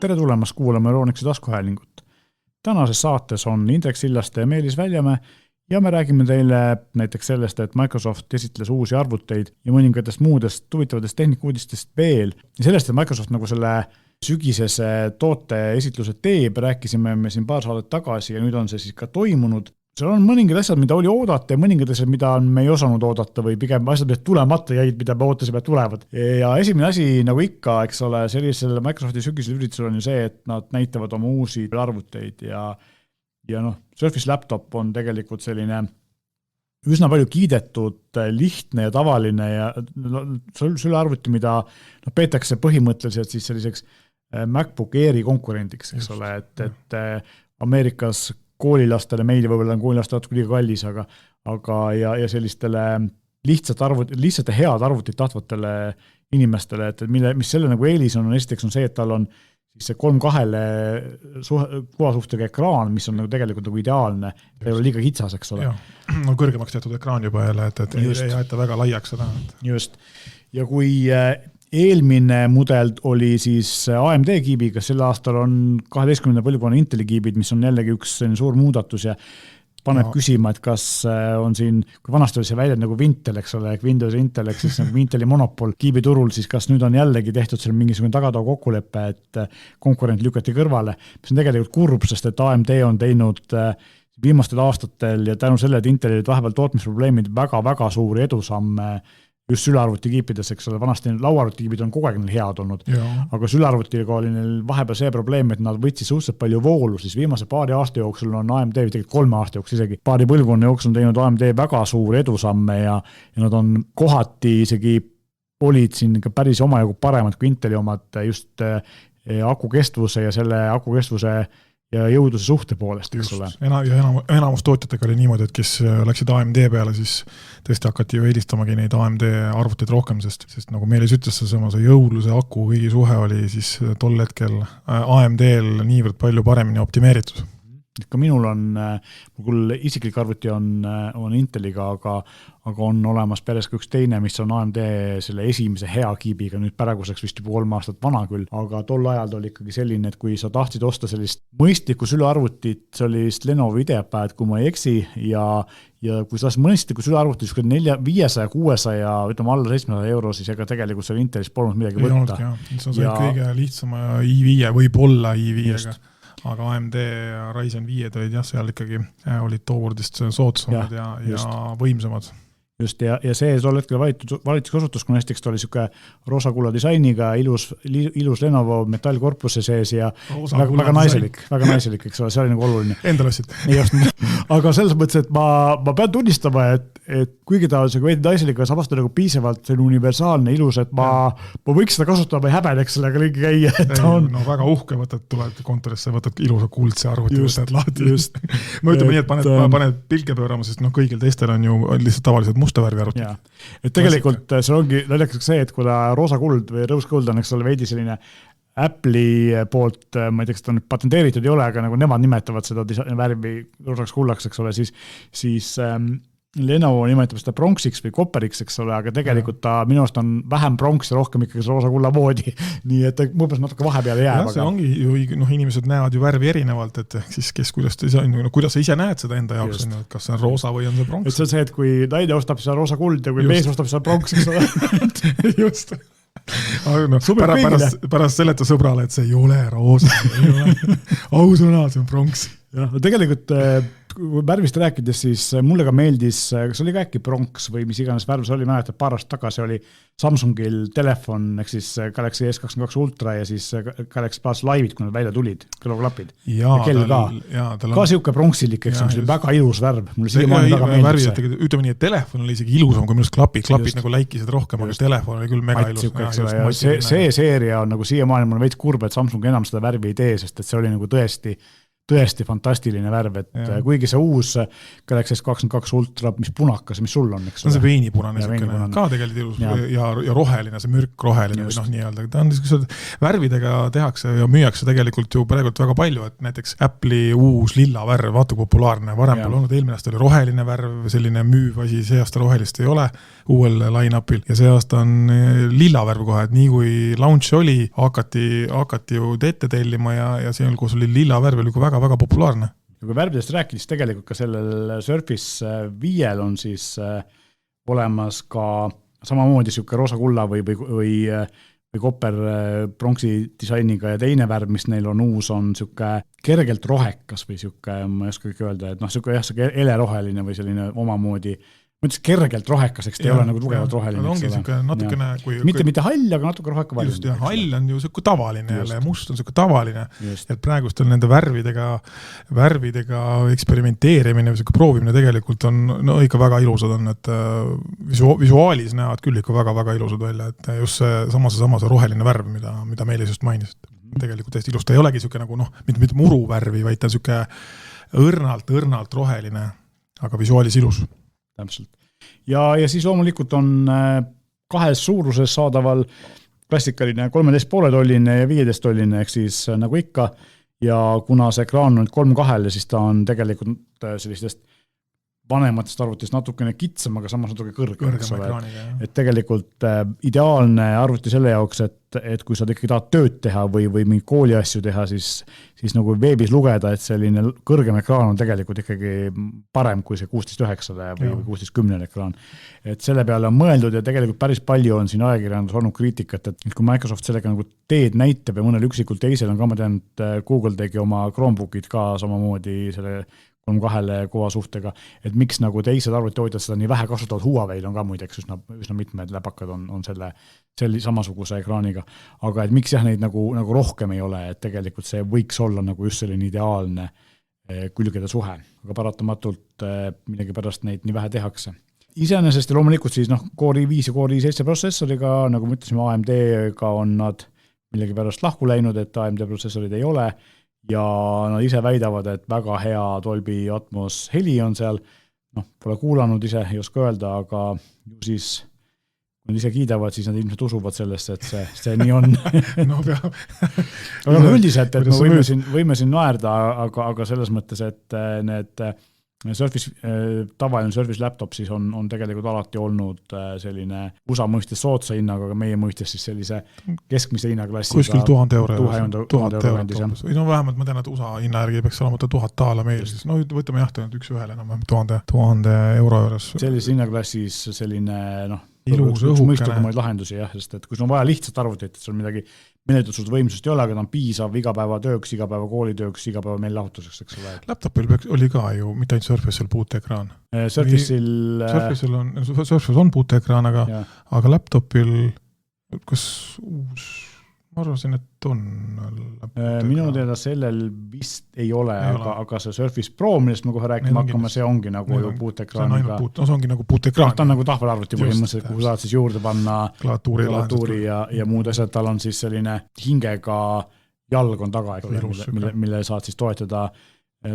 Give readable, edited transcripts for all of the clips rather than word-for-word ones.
Tere tulemast kuulama Euronixi taskuhäälingut. Tänases saates on Indrek Sillaste ja Meelis Väljamäe ja me räägime teile näiteks sellest, et Microsoft esitles uusi arvuteid ja mõningatest muudest huvitavatest tehnikuudistest veel. Ja sellest, et Microsoft nagu selle sügisese toote esitluse teeb, rääkisime me siin paar saadet tagasi ja nüüd on see siis ka toimunud. Seal on mõningad asjad, mida oli oodata ja mõningad asjad, mida me ei osanud oodata või pigem asjad, mis tulemata jäid, mida me ootasime, et tulevad. Ja esimene asi, nagu ikka, eks ole, sellisel Microsofti sügisel üritusel on ju see, et nad näitavad oma uusi arvuteid ja Surface Laptop on tegelikult selline üsna palju kiidetud, lihtne ja tavaline ja selle arvuti, mida peetakse põhimõtteliselt siis selliseks MacBook Airi konkurendiks, eks ole, et Ameerikas koolilastele, meile võib-olla on koolilastele natuke liiga kallis, aga ja sellistele lihtsate head arvutit tahtvatele inimestele, et mis selle nagu eelis on, esiteks on see, et tal on siis see 3:2 kuvasuhtega ekraan, mis on nagu tegelikult nagu ideaalne, ei ole liiga kitsas, eks ole. No kõrgemaks tehtud ekraan juba jälle, et ei aeta väga laiaks seda. Just. Ja kui eelmine mudel oli siis AMD kiibiga, sel aastal on 12. põlvkonna Inteli kiibid, mis on jällegi üks suur muudatus ja paneb küsima, et kas on siin, kui vanasti oli see välja nagu Intel, eks ole, Windows Intel, eks siis nagu Inteli monopol kiibiturul, siis kas nüüd on jällegi tehtud seal mingisugune tagatoo kokkulepe, et konkurent lükati kõrvale, mis on tegelikult kurb, sest et AMD on teinud viimastel aastatel ja tänu selle, et Intelil olid vahepeal tootmisprobleemid väga-väga suuri edusamme just sülearvutikiipides, eks ole, vanasti lauaarvutikiipid on kogu aeg neil head olnud, aga sülearvutiga oli neil vahepeal see probleem, et nad võtsid suhteliselt palju voolu, siis viimase paari aasta jooksul on AMD, tegelikult 3 aasta jooksul isegi, paari põlvkonna jooksul on teinud AMD väga suuri edusamme ja nad on kohati isegi olid siin ka päris omajagu paremad kui Inteli omad just akukestvuse ja selle akukestvuse ja jõudluse suhte poolest, eks ole. Enamus tootjatega oli niimoodi, et kes läksid AMD peale, siis tõesti hakati ju eelistamagi neid AMD arvuteid rohkem, sest nagu Meelis ütles, see jõudluse aku kõigi suhe oli siis tol hetkel AMD-l niivõrd palju paremini optimeeritud. Ka minul on, küll isiklik arvuti on Inteliga, aga on olemas päris üks teine, mis on AMD selle esimese hea kiibiga, nüüd praeguseks vist juba 3 aastat vana küll, aga tol ajal oli ikkagi selline, et kui sa tahtsid osta sellist mõistlikku sülearvutit, see oli Lenovo IdeaPad, kui ma ei eksi, ja kui sa mõistlikku sülearvutit 500-600 ja ütleme alla 700 euro, siis ega tegelikult seal Intelis polnud midagi võtta. See on kõige lihtsama i5, võib-olla i5-ga. Aga AMD ja Ryzen 5 olid seal ikkagi olid tookordist soodsamad ja võimsamad. Just, ja see tol hetkel valitsus kasutus, kui näiteks ta oli siuke roosakulla disainiga, ilus Lenovo metallkorpuse sees ja väga naiselik, eks ole, see oli nagu oluline. Endal ostsid. Aga selles mõttes, et ma pean tunnistama, et kuigi ta on see veidi naiselik, aga samas ta nagu piisavalt universaalne, ilus, et ma võiks seda kasutada, ma ei häbeneks sellega lingi käia. No väga uhke, tuled kontorisse, võtad ilusa kuldse arvuti, võtad lahti. Ma ütleme nii, et paned pilke pöörama, sest kõigil teistel on ju lihtsalt tavaliselt mustavärvi arvuti. Et tegelikult see ongi naljakas see, et kui roosa kuld või rõus kuld on, eks ole veidi selline Apple'i poolt, ma ei tea, kas ta patenteeritud ei ole, aga nagu nemad nimetavad seda värvi roosaks kullaks, eks ole, siis Lenovo nimetab seda pronksiks või kopperiks, eks ole, aga tegelikult ta minu arust on vähem pronks ja rohkem ikkagi roosa kulla moodi, nii et mõnes natuke vahepeale jääb. See ongi ju, inimesed näevad ju värvi erinevalt, et siis kuidas sa ise näed seda enda jaoks, kas see on roosa või on see pronks. Et see on see, et kui naine ostab seda roosa kuld ja kui mees ostab seda pronks, eks ole. Just. Pärast seleta sõbrale, et see ei ole roosa, ausõna, see on pronks. Tegelikult värvist rääkides, siis mulle ka meeldis, kas oli ka äkki pronks või mis iganes värv see oli, mäletad, paar aastat tagasi oli Samsungil telefon, ehk siis Galaxy S22 Ultra ja siis Galaxy Plus Live'id, kui nad välja tulid, kõlaklapid ja kell ka. Ka siuke pronksilik, eks on väga ilus värv. Ütleme nii, et telefon oli isegi ilusam, kui minust klapid nagu läikisid rohkem, aga telefon oli küll mega ilus. See seeria on nagu siiamaani, mul on veits kurb, et Samsung enam seda värvi ei tee, sest et see oli nagu tõesti tõesti fantastiline värv, et kuigi see uus Galaxy S22 Ultra, mis punakas, mis sul on, eks ole? See on see veinipunane, ka tegelikult ilus ja roheline, see mürk roheline või nii-öelda. Ta on niisugused värvidega tehakse ja müüakse tegelikult ju praegult väga palju, et näiteks Apple'i uus lilla värv, vaata populaarne, varem pole olnud, eelmine aasta oli roheline värv, selline müüv asi, see aasta rohelist ei ole uuel line-upil ja see aasta on lilla värv kohe, et nii kui launch oli, hakati ju ette tellima ja see kus oli lilla värv oli väga populaarne. Ja kui värvidest rääkides, tegelikult ka sellel Surface 5 on siis olemas ka samamoodi siuke roosa kulla või kopper pronksi disainiga ja teine värv, mis neil on uus, on siuke kergelt rohekas või siuke, ma ei oska kõik öelda, et siuke eleroheline või selline omamoodi ma ütles kergelt rohekaseks, ta ei ole nagu tugevalt roheline. Ongi siuke natukene... Mitte hall, aga natuke roheka valmis. Just, hall on ju siuke tavaline jälle ja must on siuke tavaline. Et praegustel nende värvidega eksperimenteerimine või siuke proovimine tegelikult on ikka väga ilusad on, et visuaalis näevad küll ikka väga ilusad välja, et just see roheline värv, mida Meelis just mainis. Tegelikult hästi ilus, ta ei olegi siuke nagu mitte muru värvi, vaid ta on siuke õrnalt roheline, aga visuaalis ilus. Täpselt. Ja siis loomulikult on kahes suuruses saadaval klassikaline 13,5 tolline ja 15 tolline, ehk siis nagu ikka, ja kuna see ekraan on 3.2, siis ta on tegelikult sellistest vanematest arvutist natukene kitsam, aga samas natuke kõrgem ekraaniga. Et tegelikult ideaalne arvuti selle jaoks, et kui sa ikkagi tahad tööd teha või mingi kooli asju teha, siis nagu veebis lugeda, et selline kõrgem ekraan on tegelikult ikkagi parem kui see 16.9 või 16.10 ekraan. Et selle peale on mõeldud ja tegelikult päris palju on siin ajakirjandus olnud kriitikat, et kui Microsoft sellega nagu teed näitab ja mõnel üksikul teisel on ka, ma tean, et Google tegi oma Chromebookid ka samamoodi selle 3.2 koha suhtega, et miks nagu teised arvutitootjad seda nii vähe kasutavad, Huawei'l on ka muideks üsna mitmed läpakad on selle samasuguse ekraaniga, aga et miks neid nagu rohkem ei ole, et tegelikult see võiks olla nagu just selline ideaalne külgede suhe, aga paratamatult millegi pärast neid nii vähe tehakse. Iseenesest ja loomulikult siis Core i5 ja Core i7 protsessoriga, nagu me ütlesime, AMD-ga on nad millegi pärast lahku läinud, et AMD protsessorid ei ole, ja nad ise väidavad, et väga hea Dolby Atmos heli on seal, pole kuulanud ise, ei oska öelda, aga ju siis kui nad ise kiidavad, siis nad ilmselt usuvad sellesse, et see nii on. Aga üldiselt, et me võime siin naerda, aga selles mõttes, et need tavaline Surface laptop siis on tegelikult alati olnud selline USA mõistes soodsa hinnaga, aga meie mõistes siis sellise keskmise hinnaklassiga. Kuskil 1000 euro kandis. Või vähemalt ma tean, et USA hinna järgi peaks olema $1000 meil, siis võtame üks ühele 1000 euro juures. Sellises hinnaklassis selline ilus mõistukumaid lahendusi, sest et kui sul on vaja lihtsalt arvutit, et sul midagi menetlust võimsust ei ole, aga ta on piisav igapäevatööks, igapäevakoolitööks, igapäeva meil lahutuseks, eks ole. Laptopil oli ka ju, mitte ainult Surface'il puuteekraan. Surface'il on puuteekraan, aga laptopil, kas uus, ma arvasin, et on minu teada sellel vist ei ole, aga see Surface Pro, millest me kohe rääkima hakkame, see ongi nagu ju puuteekraaniga. See ongi nagu puuteekraan. Ta on nagu tahvelarvuti põhimõtteliselt, kuhu saad siis juurde panna klaviatuuri ja muud asjad, tal on siis selline hingega jalg on taga, mille saad siis toetada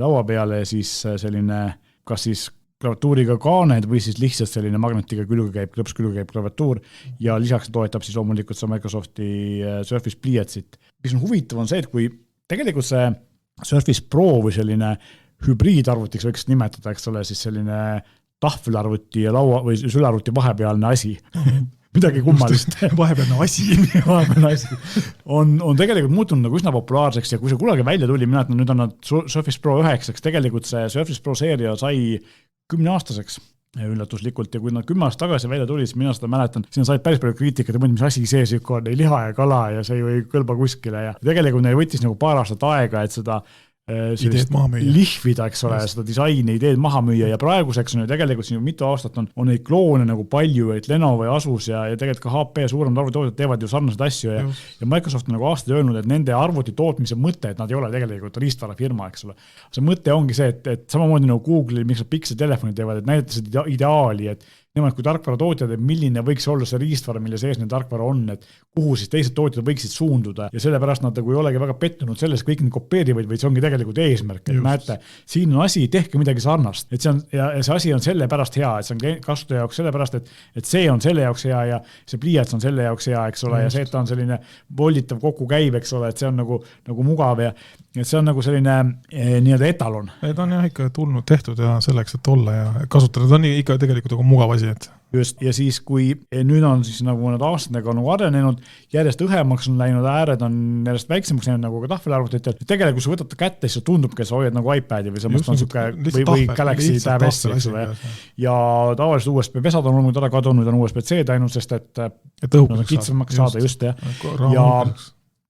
laua peale ja siis selline, kas siis klaviatuuriga kaaned või siis lihtsalt selline magnetiga klõps külge käib klaviatuur ja lisaks toetab siis loomulikult see Microsofti Surface pliiatsit. Mis on huvitav on see, et kui tegelikult see Surface Pro või selline hübriidarvutiks võiks nimetada, eks ole, siis selline tahvelarvuti ja laua või sülearvuti vahepealne asi. Midagi kummalist. Vahepealne asi. On tegelikult muutunud nagu üsna populaarseks ja kui see kunagi välja tuli, mina ütlen, nüüd on nad Surface Pro 9, tegelikult see Surface Pro seeria sai 10-aastaseks üllatuslikult ja kui nad 10 aastat tagasi välja tuli, siis mina seda mäletan, siin said päris palju kriitikat ja mõni, mis asi sees on, ei liha ja kala ja see ei kõlba kuskile ja tegelikult neil võttis nagu paar aastat aega, et seda lihvida, eks ole, seda disaini, ideed maha müüa ja praeguseks on ju tegelikult siin mitu aastat on neid kloone nagu palju, et Lenovo ja Asus ja tegelikult ka HP ja suuremad arvutitootjad teevad ju sarnaseid asju ja Microsoft on nagu aastaid öelnud, et nende arvuti tootmise mõte, et nad ei ole tegelikult riistvarafirma, eks ole. See mõte ongi see, et samamoodi nagu Google'il, miks nad Pixel telefonid teevad, et näidata seda ideaali, et nemad kui tarkvara tootjad, et milline võiks olla see riistvara, mille sees neil tarkvara on, et kuhu siis teised tootjad võiksid suunduda ja sellepärast nad nagu ei olegi väga pettunud selles, kõik need kopeerivad, vaid see ongi tegelikult eesmärk, et näete, siin on asi, tehke midagi sarnast, et see on, ja see asi on selle pärast hea, et see on kasutaja jaoks selle pärast, et see on selle jaoks hea ja see pliiats on selle jaoks hea, eks ole, ja see, et ta on selline volditav kokku käib, eks ole, et see on nagu mugav ja et see on nagu selline nii-öelda etalon. Ta on jah ikka tulnud tehtud ja selleks, et olla ja kasutada, ta on ikka tegelikult nagu mugav asi, et just, ja siis kui nüüd on siis nagu need aastatega nagu arenenud, järjest õhemaks on läinud, ääred on järjest väiksemaks läinud nagu ka tahvelarvutitel. Tegelikult kui sa võtad kätte, siis tundubki, sa hoiad nagu iPadi või see on suke, või Galaxy Tab S, eks ole. Ja tavaliselt USB-vesad on olnud ära kadunud, on USB-C-d ainult, sest et kitsamaks saada just ja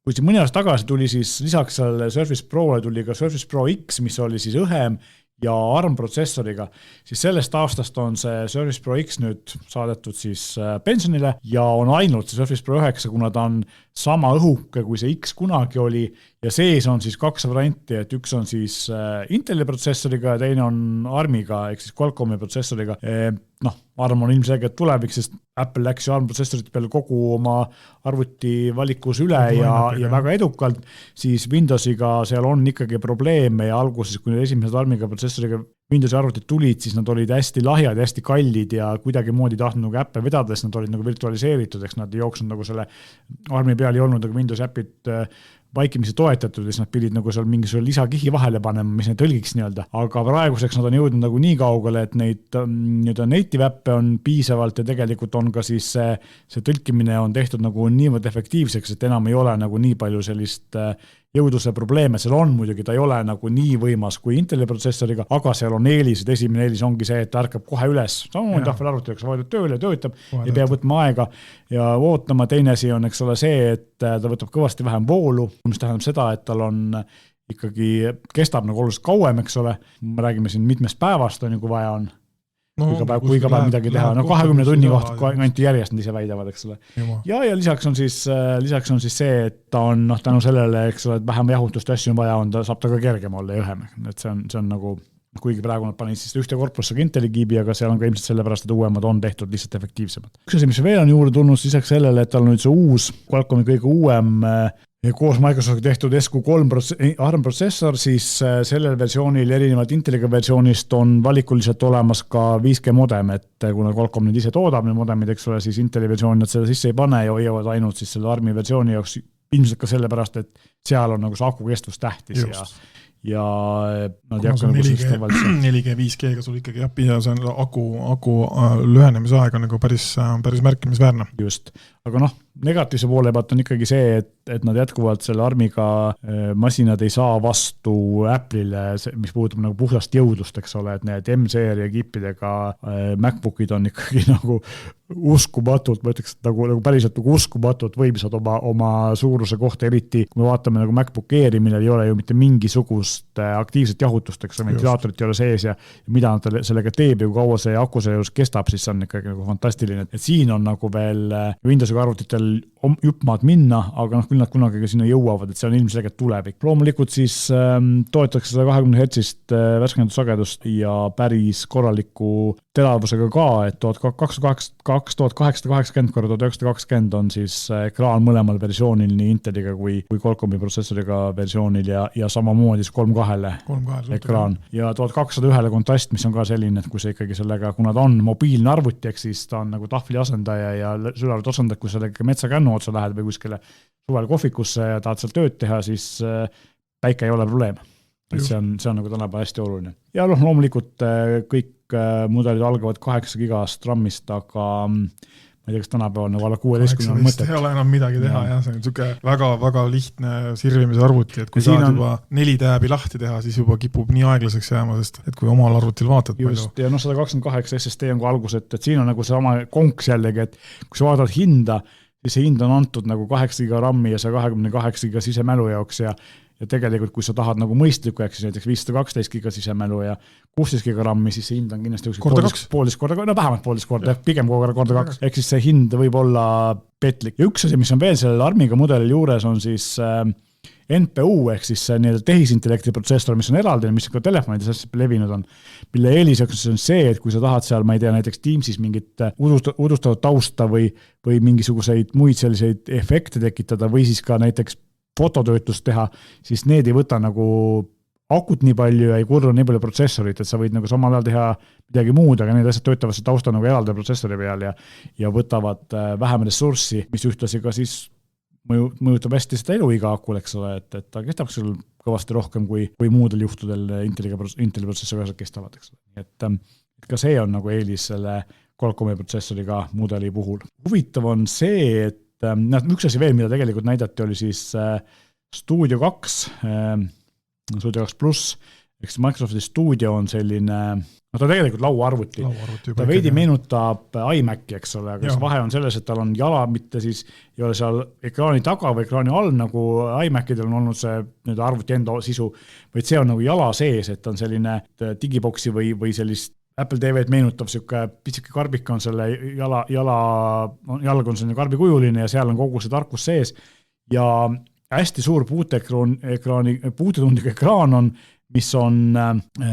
kui siin mõni aasta tagasi tuli siis lisaks sellele Surface Pro'le tuli ka Surface Pro X, mis oli siis õhem ja ARM protsessoriga, siis sellest aastast on see Surface Pro X nüüd saadetud siis pensionile ja on ainult see Surface Pro 9, kuna ta on sama õhuke, kui see X kunagi oli ja sees on siis 2 varianti, et üks on siis Inteli protsessoriga ja teine on ARMiga, ehk siis Qualcomm'i protsessoriga. ARM on ilmselgelt tulevik, sest Apple läks ju ARM protsessorit peale kogu oma arvuti valikus üle ja väga edukalt, siis Windowsiga seal on ikkagi probleeme ja alguses, kui need esimesed ARMiga protsessoriga Windowsi arvutid tulid, siis nad olid hästi lahjad ja hästi kallid ja kuidagi moodi tahtnud nagu äppe vedades, nad olid nagu virtualiseeritud, eks nad jooksnud nagu selle ARMi peal ei olnud nagu Windows äpid vaikimisi toetatud ja siis nad pidid nagu seal mingisugune lisakihi vahele panema, mis neid tõlgiks nii-öelda. Aga praeguseks nad on jõudnud nagu nii kaugele, et neid native äppe on piisavalt ja tegelikult on ka siis see tõlkimine on tehtud nagu niivõrd efektiivseks, et enam ei ole nagu nii palju sellist jõudluse probleeme, seal on muidugi, ta ei ole nagu nii võimas kui Inteli protsessoriga, aga seal on eelised, esimene eelis ongi see, et ta ärkab kohe üles, samamoodi tahvelarvutil, sa vaidud tööle, töötab, ei pea võtma aega ja ootama, teine asi on, eks ole see, et ta võtab kõvasti vähem voolu, mis tähendab seda, et tal on ikkagi, kestab nagu oluliselt kauem, eks ole, me räägime siin mitmest päevast, on ju, kui vaja on. Kui iga päev midagi teha, 20 tunni kohta ainult järjest nad ise väidavad, eks ole. Ja lisaks on siis see, et ta on tänu sellele, eks ole, et vähem jahutust asju on vaja, saab ta ka kergem olla ja õhem. Et see on nagu, kuigi praegu nad panid siis ühte korpusse Inteli kiibi, aga seal on ka ilmselt sellepärast, et uuemad on tehtud lihtsalt efektiivsemad. Üks asi, mis veel on juurde tulnud, lisaks sellele, et tal on nüüd see uus Qualcomm'i kõige uuem koos Microsofti tehtud SQ3 ARM protsessor, siis sellel versioonil erinevalt Inteliga versioonist on valikuliselt olemas ka 5G modem, et kuna Qualcomm nüüd ise toodab need modemid, eks ole, siis Inteli versioon nad seda sisse ei pane ja hoiavad ainult siis selle ARMi versiooni jaoks ilmselt ka sellepärast, et seal on nagu see aku kestvus tähtis ja nad ei hakka nagu 4G, 5G-ga sul ikkagi appi ja see on aku lühenemise aeg on nagu päris märkimisväärne. Just, aga negatiivse poole pealt on ikkagi see, et nad jätkuvalt selle ARMiga masinad ei saa vastu Apple'ile, mis puudutab nagu puhtast jõudlust, eks ole, et need M-seeria kippidega MacBookid on ikkagi nagu uskumatult, ma ütleks, nagu päriselt nagu uskumatult võimsad oma suuruse kohta, eriti kui me vaatame nagu MacBook Airi, millel ei ole ju mitte mingisugust aktiivset jahutust, eks ventilaatorit ei ole sees ja mida nad sellega teeb ja kui kaua see aku selle juures kestab, siis see on ikkagi nagu fantastiline, et siin on nagu veel Windowsiga arvutitel juppmaad minna, aga küll nad kunagi ka sinna jõuavad, et see on ilmselgelt tulevik. Loomulikult siis toetakse 120 Hz värskendussagedust ja päris korraliku teravusega ka, et 2880 x 1920 on siis ekraan mõlemal versioonil, nii Inteliga kui Qualcomm'i protsessoriga versioonil ja samamoodi 3.2 ekraan. Ja 1201 kontrast, mis on ka selline, et kui see ikkagi sellega, kuna ta on mobiilne arvuti, eks siis ta on nagu tahvli asendaja ja südavat asendad, kui sellega metsakännu otsa lähed või kuskile suvel kohvikusse ja tahad seal tööd teha, siis päike ei ole probleem. See on nagu tänapäeval hästi oluline. Ja loomulikult kõik mudelid algavad 8 gigast RAM-ist, aga ma ei tea, kas tänapäeval nagu alla 16 on mõtet. Ei ole enam midagi teha, see on niisugune väga-väga lihtne sirvimise arvuti, et kui saad juba 4 tääbi lahti teha, siis juba kipub nii aeglaseks jääma, sest et kui omal arvutil vaatad just, palju. Ja 128 SSD on ka algus, et siin on nagu sama konks jällegi, et kui sa vaatad hinda, siis see hind on antud nagu 8 giga RAM-i ja 128 giga sisemälu jaoks ja tegelikult, kui sa tahad nagu mõistlikku, siis näiteks 512 giga sisemälu ja 16 giga RAM-i, siis see hind on kindlasti poolteist korda, vähemalt poolteist korda, pigem korda 2, ehk siis see hind võib olla petlik. Ja üks asi, mis on veel sellel ARMiga mudelil juures, on siis NPU ehk siis nii-öelda tehisintellekti protsessor, mis on eraldi, mis ka telefonides hästi levinud on, mille eeliseks on see, et kui sa tahad seal, ma ei tea, näiteks Teamsis mingit udustatud tausta või mingisuguseid muid selliseid efekte tekitada või siis ka näiteks fototöötlust teha, siis need ei võta nagu akut nii palju ja ei kurru nii palju protsessorit, et sa võid nagu samal ajal teha midagi muud, aga need asjad töötavad see tausta nagu eraldi protsessori peal ja võtavad vähem ressurssi, mis ühtlasi ka siis mõjutab hästi seda eluiga akul, eks ole, et ta kestab sul kõvasti rohkem kui muudel juhtudel Inteli protsessori asjad kestavad, eks ole. Et ka see on nagu eelis selle Qualcomm'i protsessoriga mudeli puhul. Huvitav on see, et üks asi veel, mida tegelikult näidati, oli siis Studio 2, Studio 2 Plus, eks Microsofti Studio on selline, ta tegelikult lauaarvuti. Ta veidi meenutab iMaci, eks ole, aga vahe on selles, et tal on jala, mitte siis ei ole seal ekraani taga või ekraani all, nagu iMacidel on olnud see arvuti enda sisu, vaid see on nagu jala sees, et on selline digiboksi või sellist Apple TV-d meenutav siuke pitsike karbik on selle jalg on selline karbikujuline ja seal on kogu see tarkus sees ja hästi suur puutetundlik ekraan on, mis on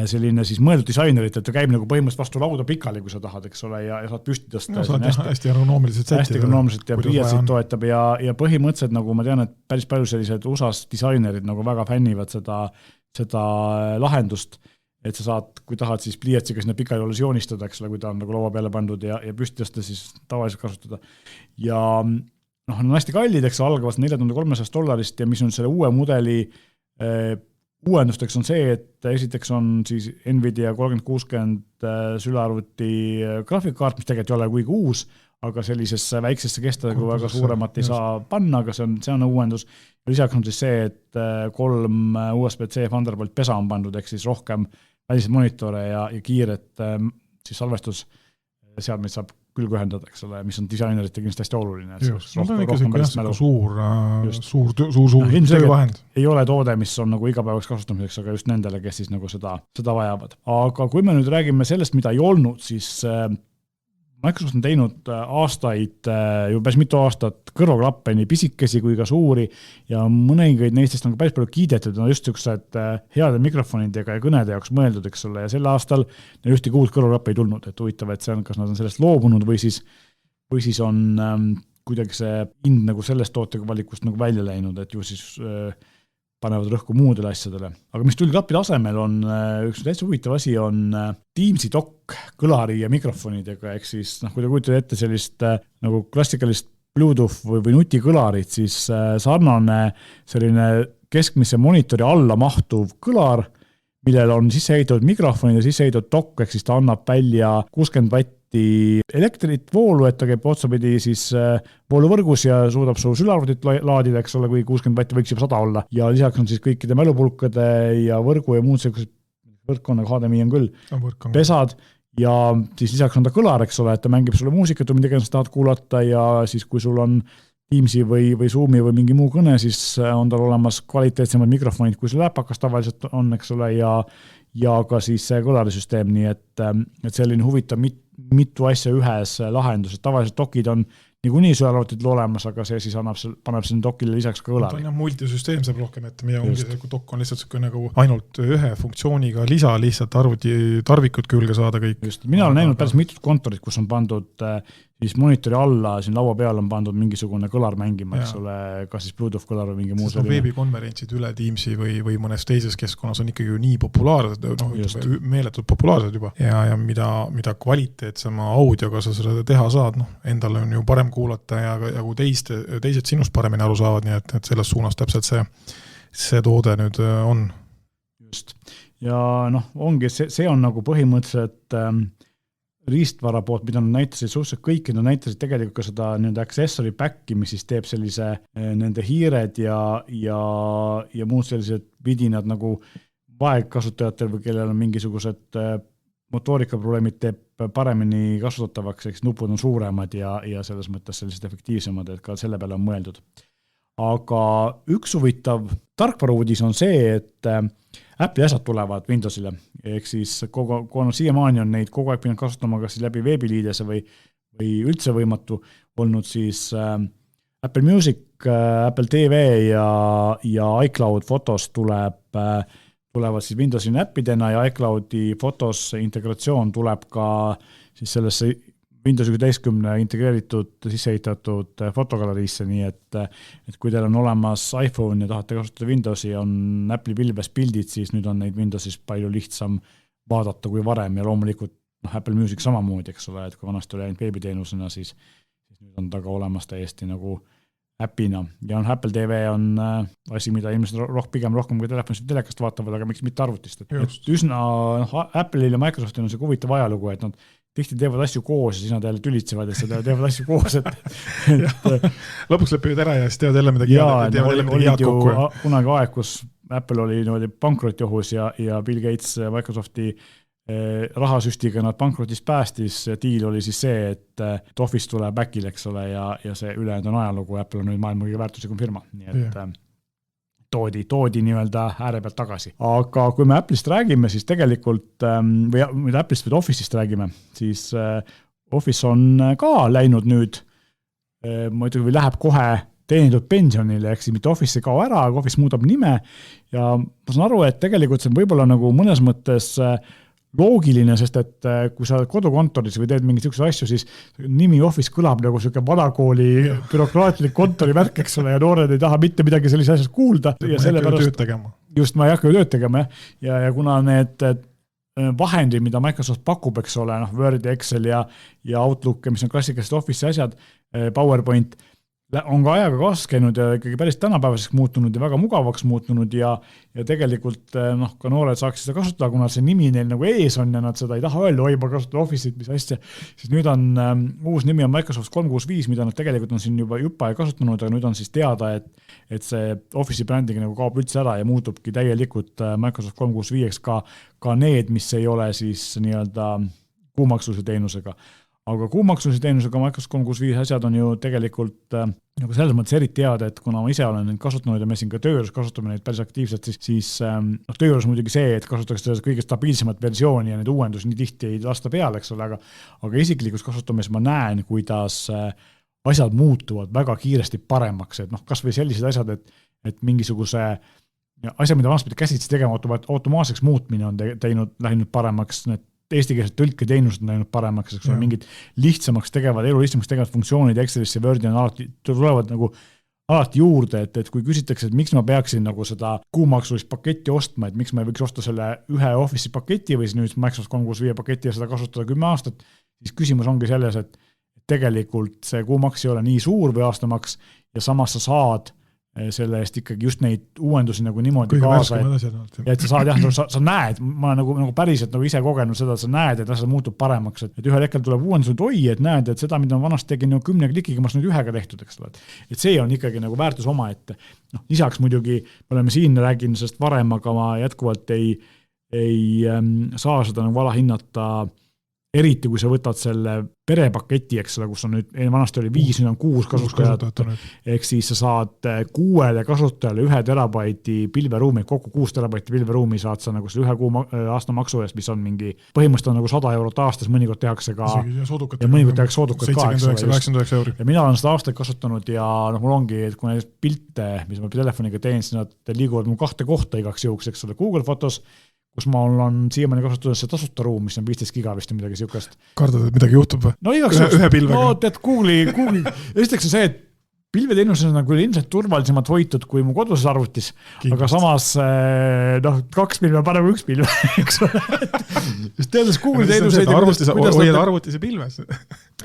selline siis mõeldud disainerit, et ta käib nagu põhimõtteliselt vastu lauda pikali, kui sa tahad, eks ole, ja saad püsti tõsta. No, saad hästi ergonoomiliselt sättida. Hästi ergonoomiliselt ja pliiatsid toetab ja põhimõtteliselt nagu ma tean, et päris palju sellised USA's disainerid nagu väga fännivad seda lahendust, et sa saad, kui tahad, siis pliiatsiga sinna pikali olles joonistada, eks ole, kui ta on nagu laua peale pandud ja püsti tõsta, siis tavaliselt kasutada. Ja on hästi kallid, eks algavast $4300 ja mis on selle uue mudeli uuendusteks on see, et esiteks on siis Nvidia 3060 sülearvuti graafikkaart, mis tegelikult ei ole kuigi uus, aga sellisesse väiksesse kestadega väga suuremat ei saa panna, aga see on uuendus. Ja lisaks on siis see, et 3 USB-C Thunderbolt pesa on pandud, ehk siis rohkem väliseid monitore ja kiiret siis salvestusseadmeid saab küll ühendada, eks ole, mis on disainerite kindlasti hästi oluline. On ikka suur töövahend. Ei ole toode, mis on nagu igapäevaks kasutamiseks, aga just nendele, kes siis nagu seda vajavad. Aga kui me nüüd räägime sellest, mida ei olnud, siis Microsoft on teinud aastaid, juba päris mitu aastat kõrvaklappe nii pisikesi kui ka suuri ja mõningaid neistest on päris palju kiidetud, on just niisugused heade mikrofonidega ja kõnede jaoks mõeldud, eks ole, ja sel aastal neil ühtegi uut kõrvaklappe ei tulnud, et huvitav, et see on, kas nad on sellest loobunud või siis on kuidagi see hind nagu sellest tootega valikust nagu välja läinud, et ju siis panevad rõhku muudele asjadele. Aga mis tuli klappide asemel on, üks täitsa huvitav asi on Teamsi dock kõlari ja mikrofonidega, ehk siis, kui te kujutate ette sellist nagu klassikalist Bluetooth või nutikõlarit, siis sarnane selline keskmise monitori alla mahtuv kõlar, millel on sisseehitatud mikrofonid ja sisseehitatud dock, ehk siis ta annab välja 60 vatti elektrit voolu, et ta käib otsapidi siis vooluvõrgus ja suudab su sülearvutit laadida, eks ole, kui 60 vatti võiks juba 100 olla. Ja lisaks on siis kõikide mälupulkade ja võrgu ja muud sellised võrkkonna HDMI on küll pesad ja siis lisaks on ta kõlar, eks ole, et ta mängib sulle muusikat või midagi, sa tahad kuulata ja siis kui sul on Teamsi või Zoomi või mingi muu kõne, siis on tal olemas kvaliteetsemad mikrofonid, kui see läpakas tavaliselt on, eks ole, ja ka siis see kõlarisüsteem, nii et selline huvitav mitu asja ühes lahendus, et tavaliselt dokid on niikuinii sülearvutid olemas, aga see siis paneb sinna dokile lisaks ka kõlari. Ta on multisüsteem saab rohkem, et meie ongi see, kui dok on lihtsalt nagu ainult ühe funktsiooniga lisa, lihtsalt tarvikud külge saada kõik. Just, mina olen näinud päris mitut kontorit, kus on pandud siis monitori alla, siin laua peal on pandud mingisugune kõlar mängima, eks ole, kas siis Bluetooth kõlar või mingi muu selline. Veebikonverentsid üle Teamsi või mõnes teises keskkonnas on ikkagi ju nii populaarsed, meeletult populaarsed juba ja mida kvaliteetsema audioga sa seda teha saad, endal on ju parem kuulata ja kui teised sinust paremini aru saavad, nii et selles suunas täpselt see toode nüüd on. Just. Ja ongi, see on nagu põhimõtteliselt riistvara poolt, mida nad näitasid suhteliselt kõik, nad näitasid tegelikult ka seda accessory back'i, mis siis teeb sellise nende hiired ja muud sellised vidinad nagu vaegkasutajatel või kellel on mingisugused motoorikaprobleemid teeb paremini kasutatavaks, eks nupud on suuremad ja selles mõttes sellised efektiivsemad, et ka selle peale on mõeldud. Aga üks huvitav tarkvaruudis on see, et Apple'i asjad tulevad Windowsile, ehk siis siiamaani on neid kogu aeg pidanud kasutama kas läbi veebiliidese või üldse võimatu olnud siis Apple Music, Apple TV ja iCloud fotos tulevad siis Windowsi näppidena ja iCloudi fotos integratsioon tuleb ka siis sellesse Windows 11 integreeritud sisseehitatud fotogaleriisse, nii et kui teil on olemas iPhone ja tahate kasutada Windowsi, on Apple'i pilves pildid, siis nüüd on neid Windowsis palju lihtsam vaadata kui varem ja loomulikult Apple Music samamoodi, eks ole, et kui vanasti oli ainult veebiteenusena, siis nüüd on ta ka olemas täiesti nagu äpina ja Apple TV on asi, mida inimesed pigem rohkem kui telefonist telekast vaatavad, aga miks mitte arvutist. Et üsna Apple'il ja Microsoftil on see huvitav ajalugu, et nad tihti teevad asju koos ja siis nad jälle tülitsevad, et seda teevad asju koos. Lõpuks lepivad ära ja siis teevad jälle midagi head kokku. Kunagi aeg, kus Apple oli pankrotiohus ja Bill Gates Microsofti rahasüstiga nad pankrotist päästis, diil oli siis see, et Office tuleb Mackil, eks ole, ja see ülejäänud on ajalugu, Apple on nüüd maailma kõige väärtuslikum firma, nii et toodi nii-öelda ääre pealt tagasi. Aga kui me Apple'ist räägime, siis tegelikult, või Apple'ist või Office'ist räägime, siis Office on ka läinud nüüd, muidugi läheb kohe teenitud pensionile, ehk siis mitte Office ei kao ära, aga Office muudab nime ja ma saan aru, et tegelikult see on võib-olla nagu mõnes mõttes loogiline, sest et kui sa kodukontoris või teed mingeid selliseid asju, siis nimi Office kõlab nagu selline vanakooli bürokraatlik kontorivärk, eks ole, ja noored ei taha mitte midagi sellise asjast kuulda. Ja sellepärast, just ma ei hakka tööd tegema ja kuna need vahendid, mida Microsoft pakub, eks ole, Word, Excel ja Outlook, mis on klassikalised Office'i asjad, PowerPoint, on ka ajaga kaasas käinud ja ikkagi päris tänapäevaseks muutunud ja väga mugavaks muutunud ja tegelikult ka noored saaks seda kasutada, kuna see nimi neil nagu ees on ja nad seda ei taha öelda, oi, ma kasutan Office'it, mis asja, siis nüüd on uus nimi on Microsoft 365, mida nad tegelikult on siin juba jupa ja kasutanud, aga nüüd on siis teada, et see Office'i brändingi nagu kaob üldse ära ja muutubki täielikult Microsoft 365 ka need, mis ei ole siis nii-öelda kuumaksulise teenusega. Aga kuumaksulise teenusega Microsoft 365 asjad on ju tegelikult nagu selles mõttes eriti teada, et kuna ma ise olen neid kasutanud ja me siin ka tööjuures kasutame neid päris aktiivselt, siis tööjuures muidugi see, et kasutatakse seda kõige stabiilsemat versiooni ja need uuendusi nii tihti ei lasta peale, eks ole, aga isiklikus kasutamis ma näen, kuidas asjad muutuvad väga kiiresti paremaks, et kas või sellised asjad, et mingisuguse asja, mida vanasti käsitsi tegema, automaatseks muutmine on läinud paremaks, need eestikeelsed tõlketeenused on läinud paremaks, eks ole, mingid lihtsamaks tegevad funktsioonid Excelisse ja Wordi on tulevad nagu alati juurde, et kui küsitakse, et miks ma peaksin nagu seda kuumaksulist paketti ostma, et miks ma ei võiks osta selle ühe Office'i paketi või siis nüüd Microsoft 365 paketi ja seda kasutada 10 aastat, siis küsimus ongi selles, et tegelikult see kuumaks ei ole nii suur või aastamaks ja samas sa saad selle eest ikkagi just neid uuendusi nagu niimoodi kaasa, et sa saad sa näed, ma olen nagu päriselt nagu ise kogenud seda, sa näed, et asjad muutub paremaks, et ühel hetkel tuleb uuendused, et näed, et seda, mida on vanasti tegin nagu 10 klikiga, ma olen nüüd ühega tehtud, eks ole. Et see on ikkagi nagu väärtus oma, et lisaks muidugi me oleme siin rääkinud sellest varem, aga ma jätkuvalt ei saa seda nagu alahinnata, eriti kui sa võtad selle perepaketi, eks ole, kus on nüüd, vanasti oli 5, nüüd on 6 kasutajat, ehk siis sa saad 6 kasutajale 1 terabaiti pilveruumi, kokku 6 terabaiti pilveruumi saad sa nagu selle 1 aasta maksu eest, mis on mingi, põhimõtteliselt on nagu 100 € aastas, mõnikord tehakse ka, ja mõnikord tehakse soodukad ka, 79 €. Ja mina olen seda aastaid kasutanud ja mul ongi, et kui näiteks pilte, mis ma telefoniga teen, siis nad liiguvad mu 2 kohta igaks juhuks, eks ole, Google Fotos, kus ma olen siiamaani kasutanud see tasuta ruum, mis on 15 giga vist või midagi siukest. Kardad, et midagi juhtub või? No igaks ühe pilvega. No tead, Google'i, esiteks on see, et pilveteenuses on nagu ilmselt turvalisemalt hoitud kui mu koduses arvutis, aga samas 2 pilve parem kui 1 pilve, eks ole. Just teades Google'i teenuseid. Hoiad arvutis ja pilves.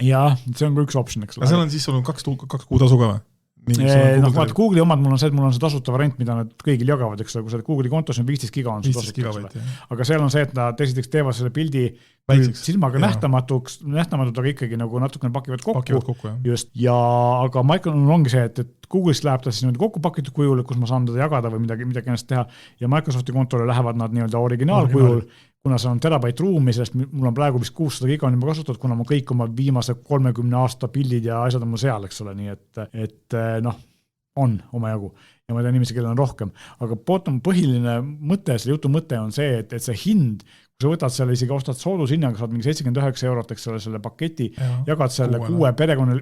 Jah, see on ka üks option, eks ole. Aga seal on siis olnud 2 kuu tasu ka või? Google'i omad, mul on see tasuta variant, mida nad kõigil jagavad, eks ole, kui sa Google'i kontos on 15 giga on tasuta, aga seal on see, et nad esiteks teevad selle pildi silmaga nähtamatut, aga ikkagi nagu natukene pakivad kokku just, ja aga Microsoft ongi see, et Google'ist läheb ta siis kokku pakitud kujul, kus ma saan teda jagada või midagi ennast teha ja Microsofti kontole lähevad nad nii-öelda originaalkujul, kuna see on terabait ruumi, sest mul on praegu vist 600 giga on juba kasutatud, kuna ma kõik oma viimase 30 aasta pildid ja asjad on mul seal, eks ole, nii et on omajagu ja ma tean inimesi, kellel on rohkem, aga põhiline mõte, selle jutu mõte on see, et see hind, kui sa võtad selle isegi ostad soodushinnaga, saad mingi 79 €, eks ole, selle paketi, jagad selle 6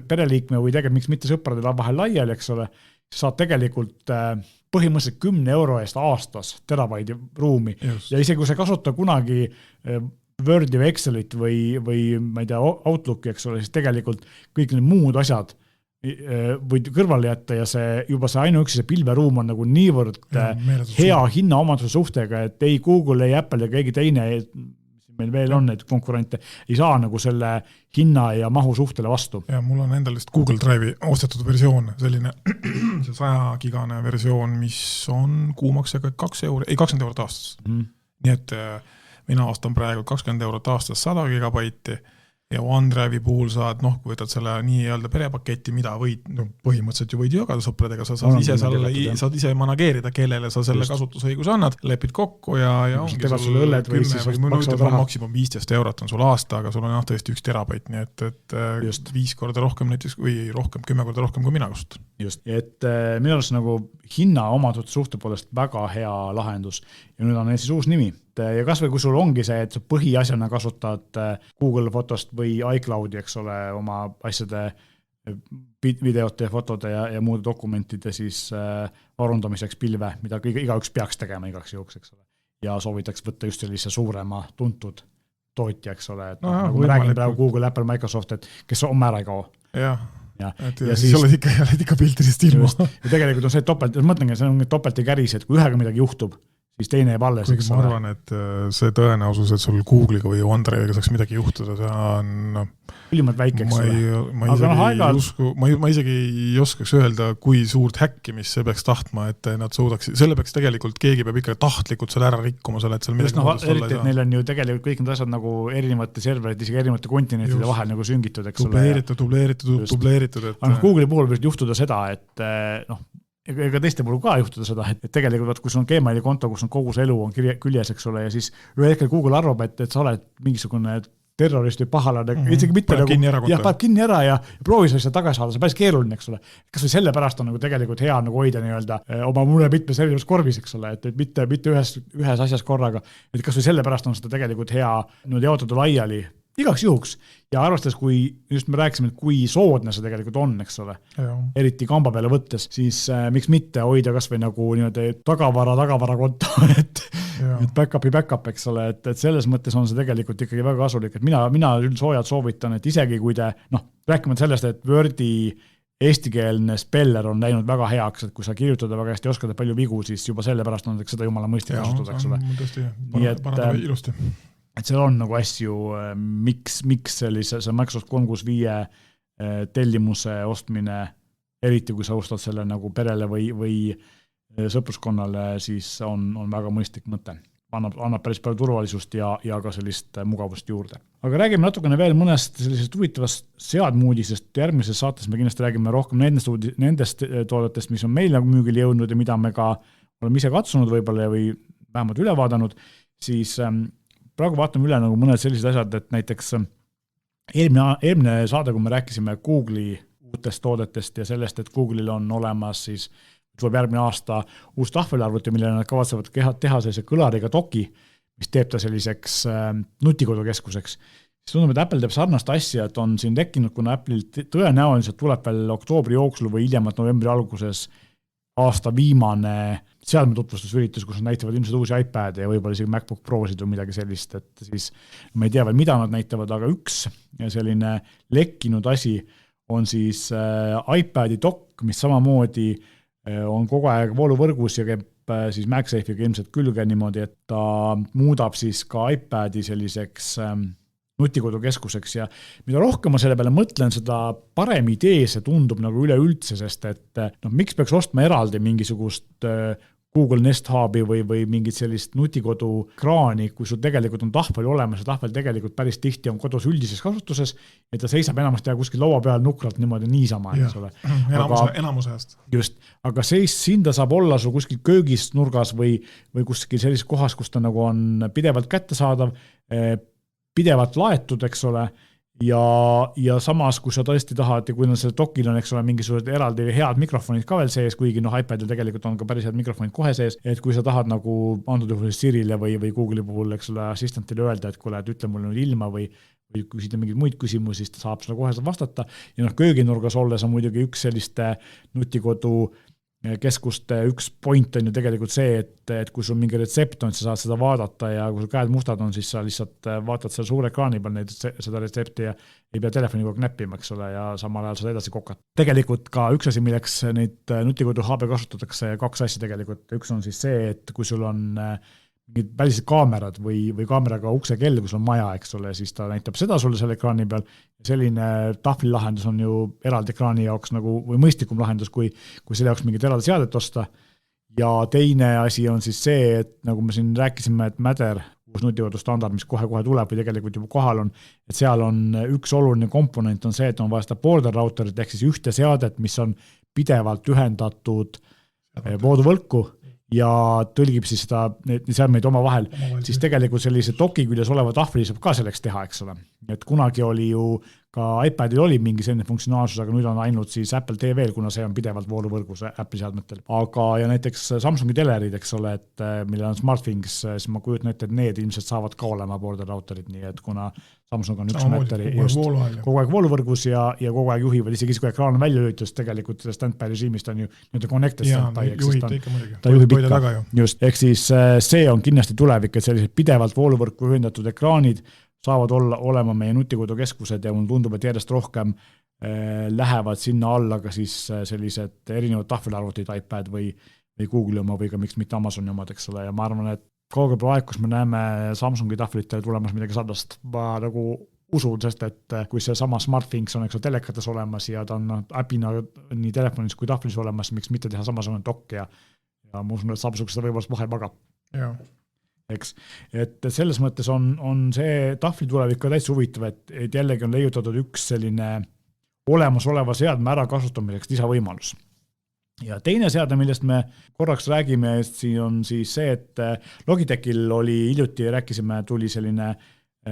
pereliikme või tegelikult miks mitte sõpradele vahel laiali, eks ole, saad tegelikult põhimõtteliselt 10 € eest aastas terabaidi ruumi ja isegi kui sa kasuta kunagi Wordi või Excelit või ma ei tea, Outlooki, eks ole, siis tegelikult kõik need muud asjad võid kõrvale jätta ja juba see ainuüksi see pilveruum on nagu niivõrd hea hinnaomaduse suhtega, et ei Google, ei Apple ja keegi teine, meil veel on neid konkurente, ei saa nagu selle hinna ja mahu suhtele vastu. Ja mul on endal vist Google Drive'i ostetud versioon, selline see 100-gigane versioon, mis on kuumaksega 20 € aastas. Nii et mina ostan praegu 20 € aastas 100 gigabaiti ja OneDrive'i puhul saad, kui võtad selle nii-öelda perepaketti, mida võid, põhimõtteliselt ju võid jagada sõpradega, sa saad ise manageerida, kellele sa selle kasutusõiguse annad, lepid kokku ja ongi sul 10 või maksimum 15 € on sul aasta, aga sul on tõesti 1 terabait, nii et 5 korda rohkem näiteks või rohkem, 10 korda rohkem, kui mina kasutan. Just, et minu arust nagu hinna omaduse suhte poolest väga hea lahendus ja nüüd on siis uus nimi. Ja kas või kui sul ongi see, et sa põhiasjana kasutad Google Fotost või iCloudi, eks ole, oma asjade videote ja fotode ja muude dokumentide siis varundamiseks pilve, mida igaüks peaks tegema igaks juhuks, eks ole. Ja soovitaks võtta just sellise suurema tuntud tootja, eks ole. Et nagu me räägime praegu Google, Apple, Microsoft, et kes homme ära ei kao. Ja siis oled ikka piltidest ilma. Ja tegelikult on see topelt, ma mõtlengi, see on topelt ja käris, et kui ühega midagi juhtub, siis teine jääb alles. Kuigi ma arvan, et see tõenäosus, et sul Google'iga või OneDrive'iga saaks midagi juhtuda, see on ülimalt väike, eks ole. Ma isegi ei oskaks öelda, kui suurt häkkimist see peaks tahtma, et nad suudaks, selle peaks tegelikult, keegi peab ikka tahtlikult selle ära rikkuma, selle, et seal midagi muudust olla ei saa. Neil on ju tegelikult kõik need asjad nagu erinevate serverid, isegi erinevate kontinentide vahel nagu süngitud, eks ole. Dubleeritud. Aga Google'i puhul võib juhtuda seda, et ega teiste puhul ka juhtuda seda, et tegelikult kui sul on Gmaili konto, kus on kogu see elu on küljes, eks ole, ja siis ühe hetkel Google arvab, et sa oled mingisugune terrorist või pahalane, isegi mitte paneb kinni ära ja proovis asja tagasi saada, see päris keeruline, eks ole. Kas või selle pärast on nagu tegelikult hea nagu hoida nii-öelda oma mure mitmes erinevas korvis, eks ole, et mitte ühes asjas korraga, et kas või selle pärast on seda tegelikult hea jaotada laiali igaks juhuks ja arvestades, kui just me rääkisime, et kui soodne see tegelikult on, eks ole, eriti kamba peale võttes, siis miks mitte hoida kas või nagu tagavara konto, et backupi, eks ole, et selles mõttes on see tegelikult ikkagi väga kasulik, et mina soojalt soovitan, et isegi kui te, rääkima sellest, et Wordi eestikeelne speller on läinud väga heaks, et kui sa kirjutada väga hästi oskad palju vigu, siis juba selle pärast on seda jumala mõistlik kasutada, eks ole. Et seal on nagu asju, miks sellise Microsoft 365 tellimuse ostmine, eriti kui sa ostad selle nagu perele või sõpruskonnale, siis on väga mõistlik mõte. Annab päris palju turvalisust ja ka sellist mugavust juurde. Aga räägime natukene veel mõnest sellisest huvitavast seadmuudisest. Järgmises saates me kindlasti räägime rohkem nendest toodetest, mis on meil nagu müügil jõudnud ja mida me ka oleme ise katsunud võib-olla või vähemalt üle vaadanud, siis praegu vaatame üle nagu mõned sellised asjad, et näiteks eelmine saade, kui me rääkisime Google'i uutest toodetest ja sellest, et Google'il on olemas siis tuleb järgmine aasta uus tahvelarvuti, mille nad kavatsevad teha sellise kõlariga doki, mis teeb ta selliseks nutikodukeskuseks. Siis tundub, et Apple teeb sarnast asja, et on siin tekkinud, kuna Apple'il tõenäoliselt tuleb veel oktoobri jooksul või hiljemalt novembri alguses aasta viimane seadmetutvustusüritus, kus nad näitavad ilmselt uusi iPad'e ja võib-olla isegi MacBook Pro'sid või midagi sellist, et siis ma ei tea veel, mida nad näitavad, aga üks selline lekkinud asi on siis iPad'i dock, mis samamoodi on kogu aeg vooluvõrgus ja käib siis MagSafe'iga ilmselt külge niimoodi, et ta muudab siis ka iPad'i selliseks nutikodukeskuseks ja mida rohkem ma selle peale mõtlen, seda parem idee see tundub nagu üleüldse, sest et miks peaks ostma eraldi mingisugust Google Nest Hubi või mingit sellist nutikodu kraani, kui sul tegelikult on tahvel olemas ja tahvel tegelikult päris tihti on kodus üldises kasutuses, et ta seisab enamasti kuskil laua peal nukralt niimoodi niisama. Enamuse ajast. Just, aga siin ta saab olla su kuskil köögis nurgas või kuskil sellises kohas, kus ta nagu on pidevalt kättesaadav, pidevalt laetud, eks ole, ja samas, kui sa tõesti tahad ja kui selle dokil on, eks ole, mingisugused eraldi head mikrofonid ka veel sees, kuigi iPadil tegelikult on ka päris head mikrofonid kohe sees, et kui sa tahad nagu antud juhul Sirile või Google'i puhul, eks ole, assistantile öelda, et kuule, et ütle mulle nüüd ilma või küsida mingeid muid küsimusi, siis ta saab sulle kohe vastata ja kööginurgas olles on muidugi üks selliste nutikodu keskuste üks point on ju tegelikult see, et kui sul mingi retsept on, sa saad seda vaadata ja kui sul käed mustad on, siis sa lihtsalt vaatad selle suure ekraani peal seda retsepti ja ei pea telefoniga näppima, eks ole, ja samal ajal saad edasi kokata. Tegelikult ka üks asi, milleks neid nutikodu hube kasutatakse, kaks asja tegelikult. Üks on siis see, et kui sul on mingid välised kaamerad või kaameraga ukse kell, kui sul on maja, eks ole, siis ta näitab seda sulle selle ekraani peal. Selline tahvlilahendus on ju eraldi ekraani jaoks nagu, või mõistlikum lahendus, kui selle jaoks mingit eraldi seadet osta. Ja teine asi on siis see, et nagu me siin rääkisime, et Matter, uus nutikodu standard, mis kohe tuleb või tegelikult juba kohal on, et seal on üks oluline komponent on see, et on vaja seda border routerit ehk siis ühte seadet, mis on pidevalt ühendatud vooduvõlku ja tõlgib siis seda, neid seadmeid oma vahel, siis tegelikult sellise doki küljes oleva tahvli saab ka selleks teha, eks ole. Et kunagi oli ju ka iPadil oli mingi selline funktsionaalsus, aga nüüd on ainult siis Apple TV-l, kuna see on pidevalt vooluvõrgus Apple'i seadmetel. Aga ja näiteks Samsungi telerid, eks ole, et millel on SmartThings, siis ma kujutan ette, et need ilmselt saavad ka olema border routerid, nii et kuna Samsung on üks Matteri kogu aeg vooluvõrgus ja kogu aeg juhivad, isegi kui ekraan on välja lülitud, tegelikult standby režiimist on ju nii-öelda connected standby, ta juhib ikka. Just, ehk siis see on kindlasti tulevik, et sellised pidevalt vooluvõrku ühendatud ekraanid saavad olema meie nutikodukeskused ja mulle tundub, et järjest rohkem lähevad sinna alla ka siis sellised erinevad tahvelarvutid, iPad või Google'i oma või ka miks mitte Amazoni omad, eks ole, ja ma arvan, et kaugel aeg, kus me näeme Samsungi tahvlitele tulemas midagi sarnast, ma nagu usun, sest et kui see sama SmartThings on eks telekates olemas ja ta on äpina nii telefonis kui tahvlis olemas, miks mitte teha samasugune dok ja ma usun, et Samsung seda võimalust vahel magab. Eks, et selles mõttes on see tahvli tulevik ka täitsa huvitav, et jällegi on leiutatud üks selline olemasoleva seadme ära kasutamiseks lisavõimalus. Ja teine seadme, millest me korraks räägime, siin on siis see, et Logitechil oli hiljuti, rääkisime, tuli selline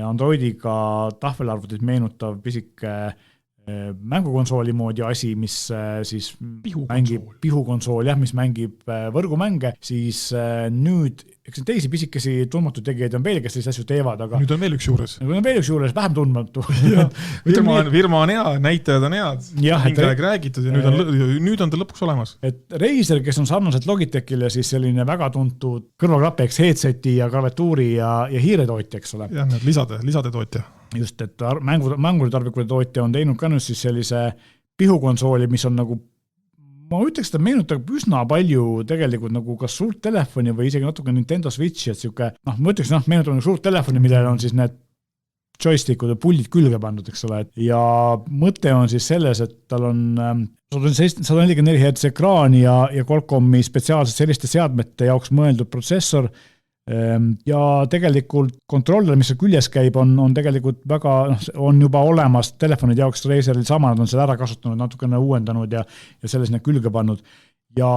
Androidiga tahvelarvutit meenutav pisike mängukonsooli moodi asi, mis siis mängib pihukonsool, mis mängib võrgumänge, siis nüüd eks teisi pisikesi tundmatu tegijaid on veel, kes sellise asju teevad, aga nüüd on veel üks juures. Nüüd on veel üks juures, vähem tundmatu. Firma on hea, näitajad on head, mingi aeg räägitud ja nüüd on ta lõpuks olemas. Et Razer, kes on sarnaselt Logitechile, siis selline väga tuntud kõrvaklapi, headseti ja klaviatuuri ja hiiretootja, eks ole. Jah, need lisade tootja. Just, et mängutarvikule tootja on teinud ka nüüd siis sellise pihukonsooli, mis on nagu ma ütleks, et meenutab üsna palju tegelikult nagu kas suurt telefoni või isegi natuke Nintendo Switchi, et siuke, ma ütleks, meenutab nagu suurt telefoni, millel on siis need joystickud ja pullid külge pandud, eks ole. Ja mõte on siis selles, et tal on 144 Hz ekraan ja Qualcomm'i spetsiaalselt selliste seadmete jaoks mõeldud protsessor ja tegelikult kontroller, mis küljes käib, on tegelikult väga, on juba olemas telefonide jaoks Razeril sama, nad on seda ära kasutanud, natukene uuendanud ja selles need külge pannud. Ja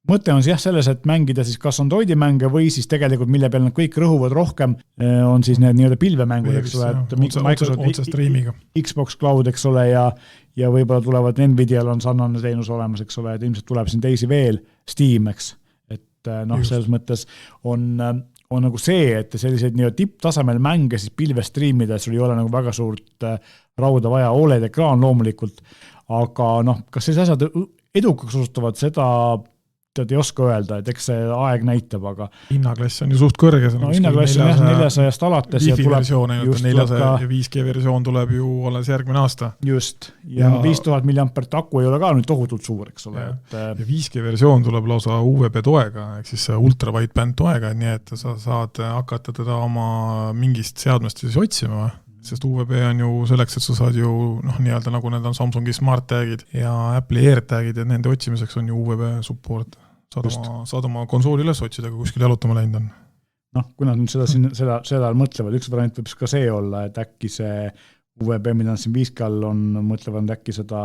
mõte on jah selles, et mängida siis kas Androidi mänge või siis tegelikult, mille peal nad kõik rõhuvad rohkem, on siis need nii-öelda pilvemängud, eks ole, et Microsoft Xbox Cloud, eks ole, ja võib-olla tulevad Nvidial on sarnane teenus olemas, eks ole, et ilmselt tuleb siin teisi veel, Steam, eks. Selles mõttes on nagu see, et selliseid tipptasemel mänge siis pilve striimida, et sul ei ole nagu väga suurt rauda vaja, OLED ekraan loomulikult, aga kas sellised asjad edukaks osutuvad, seda ei oska öelda, et eks see aeg näitab, aga hinnaklass on ju suht kõrge. Hinnaklass on 400 alates Wi-Fi versioon, 400 ja 5G versioon tuleb ju alles järgmine aasta. Just, ja 5000 milliampert aku ei ole ka nüüd tohutult suur, eks ole. Ja 5G versioon tuleb lausa UVB toega, ehk siis ultra wideband toega, nii et sa saad hakata teda oma mingist seadmest siis otsima, sest UVB on ju selleks, et sa saad ju nii-öelda nagu need on Samsungi Smart Tagid ja Apple'i AirTagid ja nende otsimiseks on ju UVB support. Saad oma konsooli üles otsida, kui kuskil jalutama läinud on. Kui nad nüüd seda mõtlevad, üks variant võib ka see olla, et äkki see UVB, mida siin 5G all on, mõtlevad äkki seda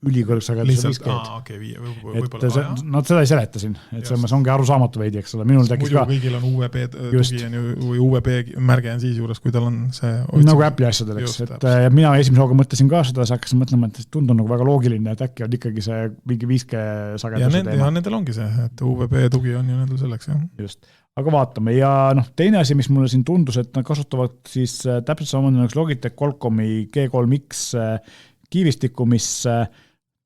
ülikõrgsageduse 5G-d. Nad seda ei seleta siin, et see ongi arusaamatu veidi, eks ole, minul tekkis ka. Muidu kõigil on UVB tugi või UVB märge on siis juures, kui tal on see nagu Apple'i asjadel, eks, et mina esimese hooga mõtlesin ka seda, siis hakkasin mõtlema, et tundub nagu väga loogiline, et äkki on ikkagi see mingi 5G sageduse teema. Ja nendel ongi see, et UVB tugi on ju nendel selleks, jah. Just. Aga vaatame ja teine asi, mis mulle siin tundus, et nad kasutavad siis täpselt samamoodi nagu Logitech Qualcomm'i G3X kiivistikku, mis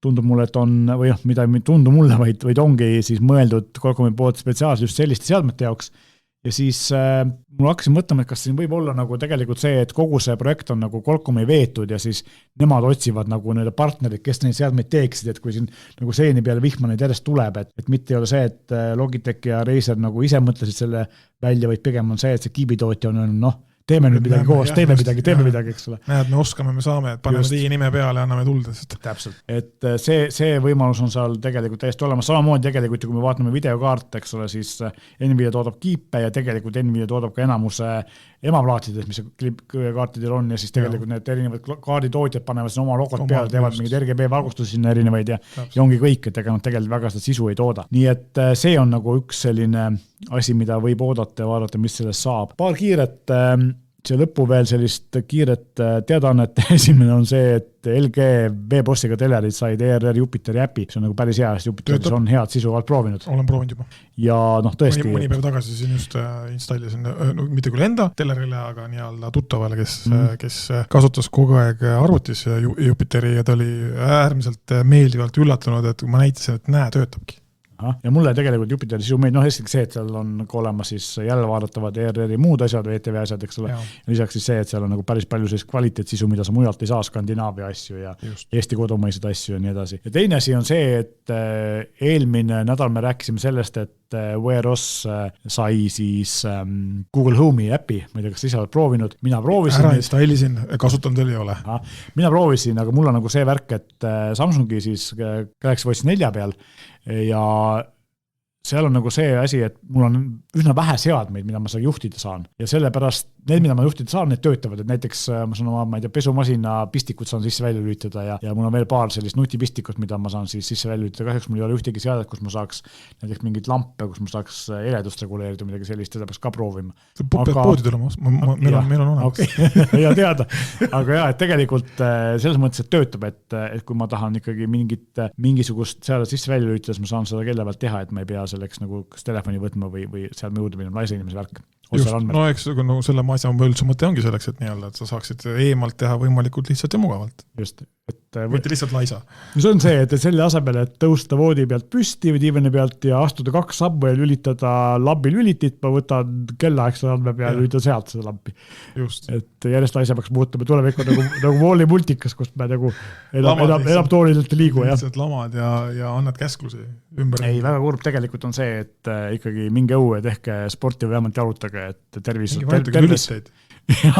tundub mulle, et on, või mida ei tundu mulle, vaid ongi siis mõeldud Qualcomm'i poolt spetsiaalselt just selliste seadmete jaoks. Ja siis mul hakkasin mõtlema, et kas siin võib olla nagu tegelikult see, et kogu see projekt on nagu Qualcomm'i veetud ja siis nemad otsivad nagu need partnerid, kes neid seadmeid teeksid, et kui siin nagu seeni peale vihma neid järjest tuleb, et mitte ei ole see, et Logitech ja Razer nagu ise mõtlesid selle välja, vaid pigem on see, et see kiibitootja on öelnud, teeme nüüd midagi koos, teeme midagi, eks ole. Näed, me oskame, me saame, et paneme teie nime peale ja anname tuldest. Täpselt. Et see võimalus on seal tegelikult täiesti olemas. Samamoodi tegelikult, kui me vaatame videokaarte, eks ole, siis Nvidia toodab kiipe ja tegelikult Nvidia toodab ka enamuse emaplaatidest, mis kaartidel on ja siis tegelikult need erinevad kaarditootjad panevad sinna oma logot peale, teevad mingid RGB valgustusi sinna erinevaid ja ongi kõik, et ega nad tegelikult väga seda sisu ei tooda. Nii et see on nagu üks selline asi, mida võib oodata ja vaadata, mis sellest saab. Paar kiiret see lõppu veel sellist kiiret teadaannet. Esimene on see, et LG V-bossiga telerid said ERR Jupiteri äpi. See on nagu päris hea, sest Jupiteris on head sisu alt proovinud. Olen proovinud juba. Ja tõesti. Mõni päev tagasi siin just installisin, mitte küll enda telerile, aga nii-öelda tuttavale, kes kasutas kogu aeg arvutis Jupiteri ja ta oli äärmiselt meeldivalt üllatunud, et kui ma näitasin, et töötabki. Ja mulle tegelikult Jupiteri sisu meeldib, esiteks see, et seal on olemas siis jälle vaadatavad ERR-i muud asjad või ETV asjad, eks ole. Ja lisaks siis see, et seal on nagu päris palju sellist kvaliteetsisu, mida sa mujalt ei saa, Skandinaavia asju ja just. Eesti kodumaised asju ja nii edasi. Ja teine asi on see, et eelmine nädal me rääkisime sellest, et Wear OS sai siis Google Home'i äpi, ma ei tea, kas ise oled proovinud, mina proovisin. Ära installisin, kasutanud veel ei ole. Mina proovisin, aga mul on nagu see värk, et Samsungi siis Galaxy Watch 4 peal ja seal on nagu see asi, et mul on üsna vähe seadmeid, mida ma juhtida saan. Ja sellepärast need, mida ma juhtida saan, need töötavad. Et näiteks ma saan oma, pesumasina pistikut saan sisse välja lülitada ja mul on veel paar sellist nutipistikut, mida ma saan siis sisse välja lülitada. Kahjuks mul ei ole ühtegi seadet, kus ma saaks näiteks mingit lampe, kus ma saaks eledust reguleerida, midagi sellist, seda peaks ka proovima. Pead poodi tulema, meil on olemas. Okay. Ja teada. Aga jah, et tegelikult selles mõttes, et töötab, et kui ma tahan ikkagi mingisugust seadet sisse välja lülitada, siis ma saan seda kelle pealt teha, et ma ei pea selleks nagu kas telefoni võtma või seal me juurde minna laise inimese värk. Just, no eks no selle asja üldse mõte ongi selleks, et nii-öelda, et sa saaksid eemalt teha võimalikult lihtsalt ja mugavalt. Just. Mitte lihtsalt laisa. See on see, et selle asemel, et tõusta voodi pealt püsti või diivani pealt ja astuda 2 sammu ja lülitada lambi lülitit, ma võtan kellaaegse andme peale ja lülitada sealt seda lampi. Just. Et järjest laisemaks muutuma, tuleb ikka nagu vooli multikas, kus me nagu enam toolidelt ei liigu. Lihtsalt lamad ja annad käsklusi ümber. Ei, väga kurb tegelikult on see, et ikkagi minge õue, tehke sporti või vähemalt jalutage, et tervis.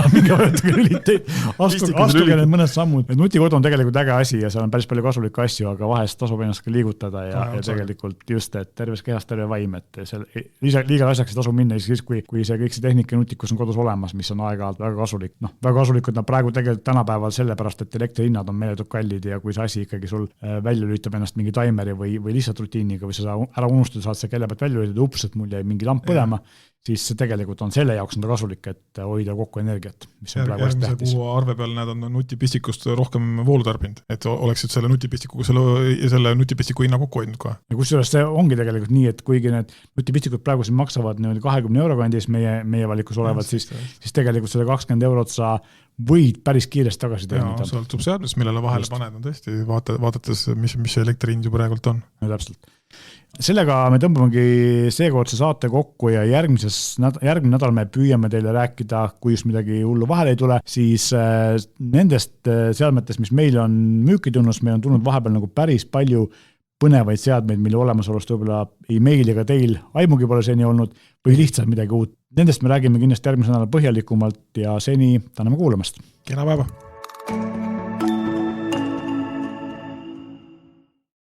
Mingi vajutage lüliteid, astuge need mõned sammud. Nutikod on tegelikult äge asi ja seal on päris palju kasulikke asju, aga vahest tasub ennast ka liigutada ja tegelikult just, et terves kehast terve vaim, et liiga asjaks tasu minna siis, kui see kõik see tehnika ja nutikus on kodus olemas, mis on aeg-ajalt väga kasulik. Väga kasulikud nad praegu tegelikult tänapäeval sellepärast, et elektrihinnad on meeletult kallid ja kui see asi ikkagi sul välja lülitab ennast mingi taimeri või lihtsalt rutiiniga või sa ära unustada, saad see kelle pealt välja lülitada, ups, et mul jäi mingi lamp põlema, siis tegelikult on selle jaoks kasulik, et hoida kokku energiat, mis on praegu hästi tähtis. Kuu arve peal näed on nutipistikust rohkem voolu tarbinud, et oleksid selle nutipistikuga selle nutipistiku hinna kokku hoidnud kohe. Ja kusjuures see ongi tegelikult nii, et kuigi need nutipistikud praegu siin maksavad 20 euro kandis meie valikus olevad, siis tegelikult selle 20 eurot sa võid päris kiiresti tagasi teenida. Jaa, sõltub seadmist, millele vahele paned on tõesti, vaadates, mis elektri hind ju praegult on. No, täpselt. Sellega me tõmbamegi seekordse saate kokku ja järgmine nädal me püüame teile rääkida, kui just midagi hullu vahele ei tule, siis nendest seadmetest, mis meil on müüki tulnud, meil on tulnud vahepeal nagu päris palju põnevaid seadmeid, mille olemasolust võib-olla ei meil ega teil aimugi pole seni olnud või lihtsalt midagi uut. Nendest me räägime kindlasti järgmise nädala põhjalikumalt ja seni täname kuulamast. Kena päeva!